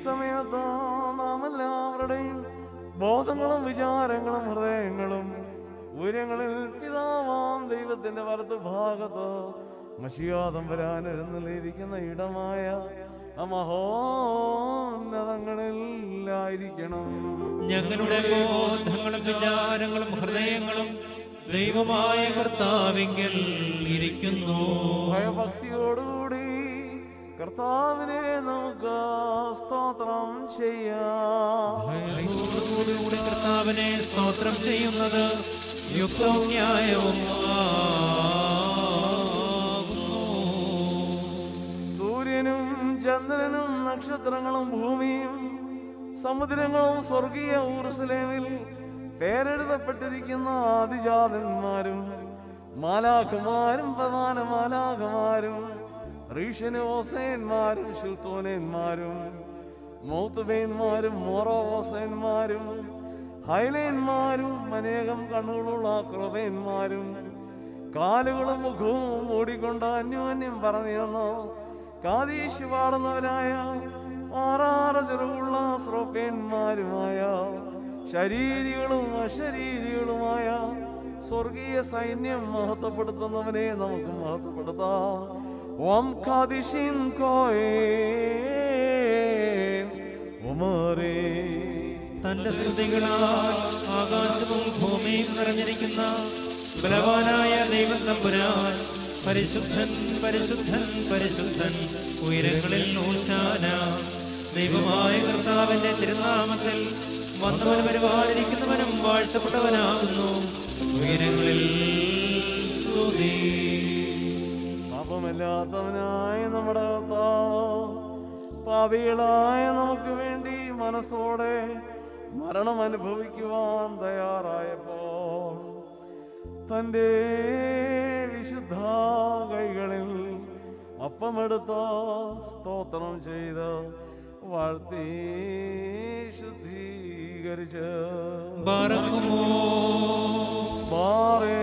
സമയത്ത് നാം എല്ലാവരുടെയും ബോധങ്ങളും വിചാരങ്ങളും ഹൃദയങ്ങളും ഉയരങ്ങളിൽ പിതാവാം ദൈവത്തിന്റെ വലതുഭാഗത്ത് മശിയാതം വരാനെഴുന്നള്ളിയിരിക്കുന്ന ഇടമായ മഹോന്നതങ്ങളിലായിരിക്കണം. ഞങ്ങളുടെ ബോധങ്ങളും വിചാരങ്ങളും ഹൃദയങ്ങളും ദൈവമായ കർത്താവിങ്കൽ ഇരിക്കുന്നു. ഭയഭക്തിയോടുകൂടി കർത്താവിനെ നമുക്ക് സ്തോത്രം ചെയ്യാം. ഭയത്തോടുകൂടി കർത്താവിനെ സ്തോത്രം ചെയ്യുന്നത് യുക്തവും ന്യായവും ആകുന്നു. സൂര്യനും ചന്ദ്രനും നക്ഷത്രങ്ങളും ഭൂമിയും സമുദ്രങ്ങളും സ്വർഗീയ ഊർസലേമിൽ പേരെഴുതപ്പെട്ടിരിക്കുന്ന ആദിജാതന്മാരും മാലാഖമാരും പ്രധാന മാലാഖമാരും റീഷനോസേന്മാരും ശുൽത്തോനന്മാരും മൗത്തുബേന്മാരും മോറോസേന്മാരും ഹൈലേന്മാരും അനേകം കണ്ണുകളുള്ള ക്രൊവേന്മാരും കാലുകളും മുഖവും മൂടിക്കൊണ്ട് അന്യോന്യം പറഞ്ഞു കാദീശ് പാടുന്നവരായ ആറാറ് ചെറുവുള്ള സ്രോപ്പേന്മാരുമായ ശരീരികളും അശരീരികളുമായ സ്വർഗീയ സൈന്യം മഹത്വപ്പെടുത്തുന്നവനെ നമുക്ക് മഹത്വപ്പെടുത്താം. ഓം കാദിഷിൻ കോയേൻ ഉമറേ. തന്റെ സ്തുതികളാൽ ആകാശവും ഭൂമിയും നിറഞ്ഞിരിക്കുന്ന ബലവാനായ ദൈവം തമ്പുരാൻ പരിശുദ്ധൻ പരിശുദ്ധൻ പരിശുദ്ധൻ ഉയരങ്ങളിൽ ഹോശാന. ദൈവമായ കർത്താവിന്റെ തിരുനാമത്തിൽ വന്നവനും പരിപാലിരിക്കുന്നവനും വാഴ്ത്തപ്പെട്ടവനാകുന്നു. ഉയരങ്ങളിൽ സ്തുതി. പാപമില്ലാത്തവനായ നമ്മുടെ കർത്താവ് പാപികളായ നമുക്ക് വേണ്ടി മനസ്സോടെ മരണം അനുഭവിക്കുവാൻ തയ്യാറായപ്പോൾ തൻ്റെ വിശുദ്ധ കൈകളിൽ അപ്പമെടുത്ത് സ്തോത്രം ചെയ്ത് വാഴ്ത്തി ശുദ്ധീകരിച്ച് ബാറക്കുമോ ബാറേ